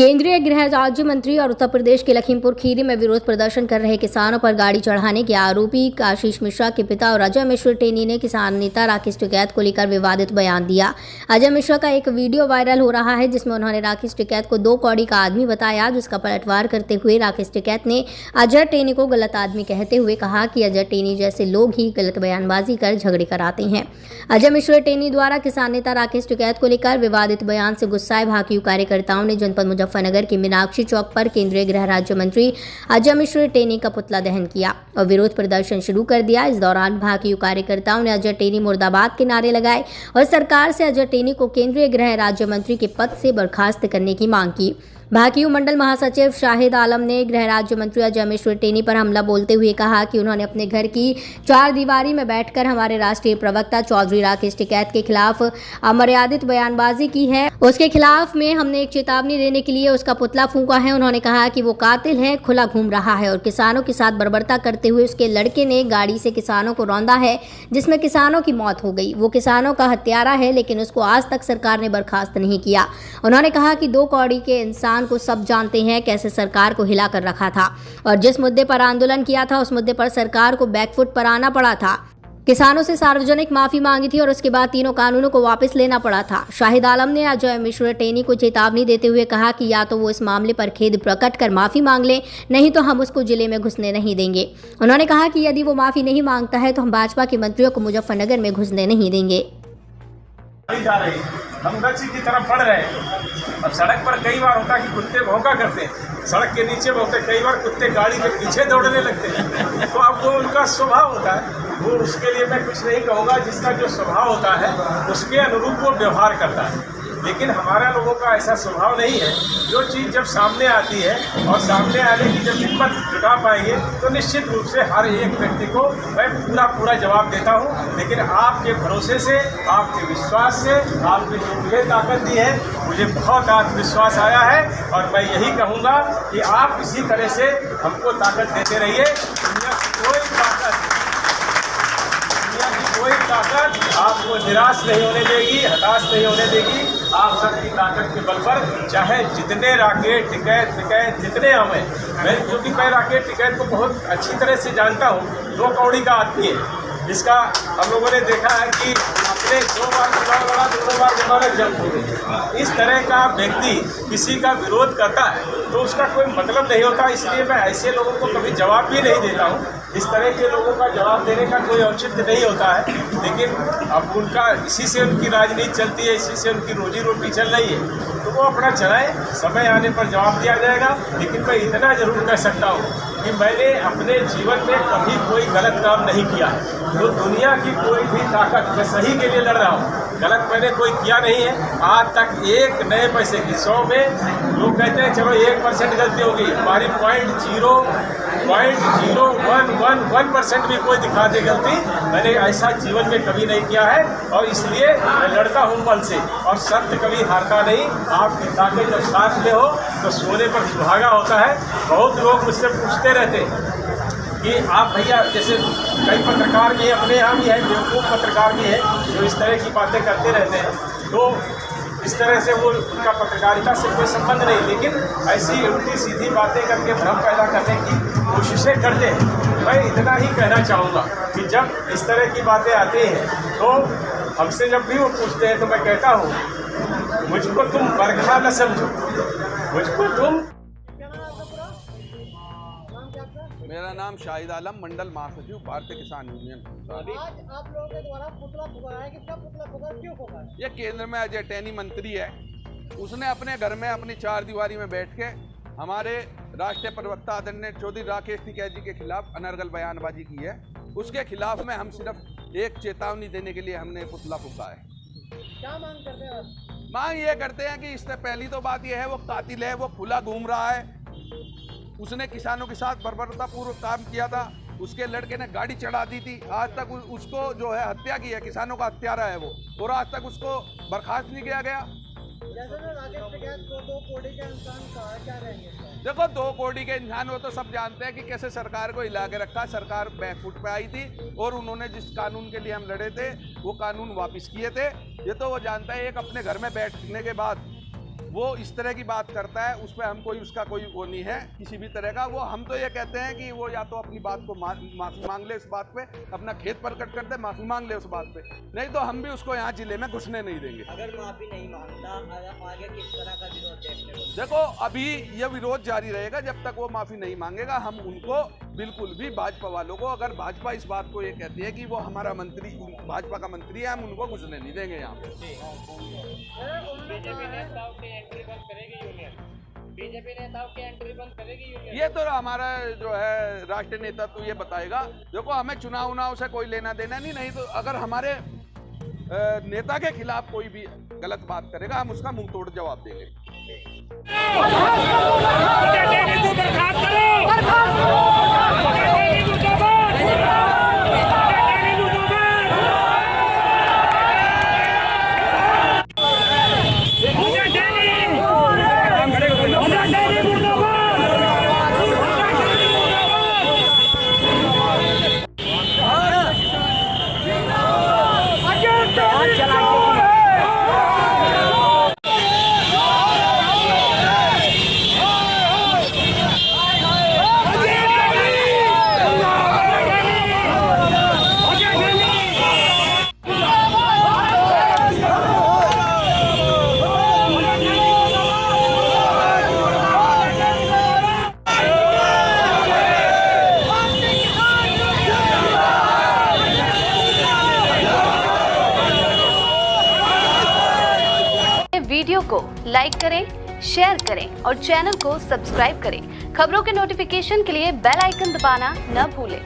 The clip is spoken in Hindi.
केंद्रीय गृह राज्य मंत्री और उत्तर प्रदेश के लखीमपुर खीरी में विरोध प्रदर्शन कर रहे किसानों पर गाड़ी चढ़ाने के आरोपी आशीष मिश्रा के पिता और अजय मिश्र टेनी ने किसान नेता राकेश टिकैत को लेकर विवादित बयान दिया। अजय मिश्रा का एक वीडियो वायरल हो रहा है जिसमें उन्होंने राकेश टिकैत को 2 कौड़ी का आदमी बताया, जिसका पलटवार करते हुए राकेश टिकैत ने अजय टेनी को गलत आदमी कहते हुए कहा कि अजय टेनी जैसे लोग ही गलत बयानबाजी कर झगड़े कराते हैं। अजय मिश्र टेनी द्वारा किसान नेता राकेश टिकैत को लेकर विवादित बयान से गुस्साए भाकियू कार्यकर्ताओं ने जनपद मुजफ्फरनगर के मीनाक्षी चौक पर केंद्रीय गृह राज्य मंत्री अजय मिश्र टेनी का पुतला दहन किया और विरोध प्रदर्शन शुरू कर दिया। इस दौरान भाकियू कार्यकर्ताओं ने अजय टेनी मुर्दाबाद के नारे लगाए और सरकार से अजय टेनी को केंद्रीय गृह राज्य मंत्री के पद से बर्खास्त करने की मांग की। भाकियू मंडल महासचिव शाहिद आलम ने गृह राज्य मंत्री अजय मिश्र टेनी पर हमला बोलते हुए कहा कि उन्होंने अपने घर की 4 दीवारी में बैठकर हमारे राष्ट्रीय प्रवक्ता चौधरी राकेश टिकैत के खिलाफ अमर्यादित बयानबाजी की है। उसके खिलाफ में हमने एक चेतावनी देने के लिए उसका पुतला फूंका है। उन्होंने कहा कि वो कातिल है, खुला घूम रहा है और किसानों के साथ बर्बरता करते हुए उसके लड़के ने गाड़ी से किसानों को रौंदा है, जिसमें किसानों की मौत हो गई। वो किसानों का हत्यारा है, लेकिन उसको आज तक सरकार ने बर्खास्त नहीं किया। उन्होंने कहा कि 2 कौड़ी के इंसान को सब जानते हैं कैसे सरकार को हिला कर रखा था और जिस मुद्दे पर आंदोलन किया था उस मुद्दे पर सरकार को बैकफुट पर आना पड़ा था। किसानों से सार्वजनिक माफी मांगी थी और उसके बाद तीनों कानूनों को वापस लेना पड़ा था। शाहिद आलम ने अजय मिश्र टेनी को चेतावनी देते हुए कहा कि या तो वो इस मामले पर खेद प्रकट कर माफी मांग ले, नहीं तो हम उसको जिले में घुसने नहीं देंगे। उन्होंने कहा कि यदि वो माफी नहीं मांगता है तो हम भाजपा के मंत्रियों को मुजफ्फरनगर में घुसने नहीं देंगे। हम गच्ची की तरफ बढ़ रहे हैं। अब सड़क पर कई बार होता है कि कुत्ते भौंका करते हैं, सड़क के नीचे भौंकते, कई बार कुत्ते गाड़ी के पीछे दौड़ने लगते हैं। तो अब वो उनका स्वभाव होता है, वो उसके लिए मैं कुछ नहीं कहूँगा। जिसका जो स्वभाव होता है उसके अनुरूप वो व्यवहार करता है, लेकिन हमारा लोगों का ऐसा स्वभाव नहीं है। जो चीज़ जब सामने आती है और सामने आने की जब हिम्मत जुटा पाएंगे तो निश्चित रूप से हर एक व्यक्ति को मैं पूरा जवाब देता हूँ। लेकिन आपके भरोसे से, आपके विश्वास से, आपने जो मुझे ताकत दी है, मुझे बहुत आत्मविश्वास आया है और मैं यही कहूँगा कि आप इसी तरह से हमको ताकत देते रहिए। दुनिया की कोई ताकत आपको निराश नहीं होने देगी, हताश नहीं होने देगी। आप सबकी ताकत के बल पर चाहे जितने राकेश टिकैत जितने हमें, क्योंकि मैं राकेश टिकैत को बहुत अच्छी तरह से जानता हूँ। 2 कौड़ी का आदमी है, इसका हम लोगों ने देखा है कि अपने 2 बार चुनाव लड़ा, 2 बार जमानत जब्त हो गई। इस तरह का व्यक्ति किसी का विरोध करता है तो उसका कोई मतलब नहीं होता। इसलिए मैं ऐसे लोगों को कभी जवाब भी नहीं देता हूँ। इस तरह के लोगों का जवाब देने का कोई औचित्य नहीं होता है, लेकिन अब उनका इसी से उनकी राजनीति चलती है, इसी से उनकी रोजी रोटी चल रही है, तो वो अपना चलाए, समय आने पर जवाब दिया जाएगा। लेकिन मैं इतना जरूर कह सकता हूँ कि मैंने अपने जीवन में कभी कोई गलत काम नहीं किया है। तो दुनिया की कोई भी ताकत, मैं सही के लिए लड़ रहा हूँ, गलत मैंने कोई किया नहीं है। आज तक एक नए पैसे की 100 में लोग कहते हैं चलो 1% गलती होगी, हमारी 0.01% भी कोई दिखा दे गलती, मैंने ऐसा जीवन में कभी नहीं किया है। और इसलिए मैं लड़ता हूँ बल से और सत्य कभी हारता नहीं। आपकी ताकत जब साथ में हो तो सोने पर सुहागा होता है। बहुत लोग मुझसे पूछते रहते हैं कि आप भैया, जैसे कई पत्रकार भी अपने यहाँ भी है, बेवकूफ़ पत्रकार भी है जो इस तरह की बातें करते रहते हैं, तो इस तरह से वो उनका पत्रकारिता से कोई संबंध नहीं, लेकिन ऐसी उल्टी सीधी बातें करके भ्रम पैदा करने की कोशिशें करते हैं। मैं इतना ही कहना चाहूँगा कि जब इस तरह की बातें आती हैं तो हमसे जब भी वो पूछते हैं तो मैं कहता हूँ मुझको तुम बरखा न समझो, मुझको तुम। मेरा नाम शाहिद आलम, मंडल महासचिव, भारतीय किसान यूनियन। आज आप लोगों के द्वारा पुतला फूका है, किसका पुतला फूका, क्यों फूका है? ये केंद्र में अजय टेनी मंत्री है, उसने अपने घर में अपनी 4 दीवारी में बैठ के हमारे राष्ट्रीय प्रवक्ता आदरणीय चौधरी राकेश टिकैत जी के खिलाफ अनर्गल बयानबाजी की है। उसके खिलाफ में हम सिर्फ एक चेतावनी देने के लिए हमने पुतला फूका है। क्या मांग करते हैं? मांग ये करते हैं कि इससे पहली तो बात यह है वो कातिल है, वो खुला घूम रहा है। उसने किसानों के साथ बर्बरतापूर्वक काम किया था, उसके लड़के ने गाड़ी चढ़ा दी थी, आज तक उसको जो है हत्या की है, किसानों का हत्यारा है वो, और आज तक उसको बर्खास्त नहीं किया गया। जैसे राकेश टिकैत को 2 कौड़ी के इंसान कहा, क्या रहेंगे? देखो 2 कौड़ी के इंसान, वो तो सब जानते हैं कि कैसे सरकार को हिला के रखा। सरकार बैकफुट पे आई थी और उन्होंने जिस कानून के लिए हम लड़े थे वो कानून वापस किए थे। ये तो वो जानता है। एक अपने घर में बैठने के बाद वो इस तरह की बात करता है, उस पर हम कोई उसका कोई वो नहीं है किसी भी तरह का। वो हम तो ये कहते हैं कि वो या तो अपनी बात को माफ़ी मांग ले, इस बात पे अपना खेद प्रकट कर दे, माफ़ी मांग ले उस बात पे, नहीं तो हम भी उसको यहाँ जिले में घुसने नहीं देंगे। अगर माफी नहीं मांगता आगे किस तरह का विरोध देखने को? देखो अभी ये विरोध जारी रहेगा जब तक वो माफ़ी नहीं मांगेगा। हम उनको बिल्कुल भी भाजपा वालों को, अगर भाजपा इस बात को ये कहती है कि वो हमारा मंत्री, भाजपा का मंत्री है, हम उनको घुसने नहीं देंगे यहाँ पे। बीजेपी नेताओं की एंट्री बंद करेगी यूनियन, बीजेपी नेताओं की एंट्री बंद करेगी यूनियन। ये तो हमारा जो है राष्ट्रीय नेता तो ये बताएगा। देखो हमें चुनाव उनाव से कोई लेना देना नहीं तो अगर हमारे नेता के खिलाफ कोई भी गलत बात करेगा हम उसका मुंह तोड़ जवाब देंगे। वीडियो को लाइक करें, शेयर करें और चैनल को सब्सक्राइब करें। खबरों के नोटिफिकेशन के लिए बेल आइकन दबाना न भूलें।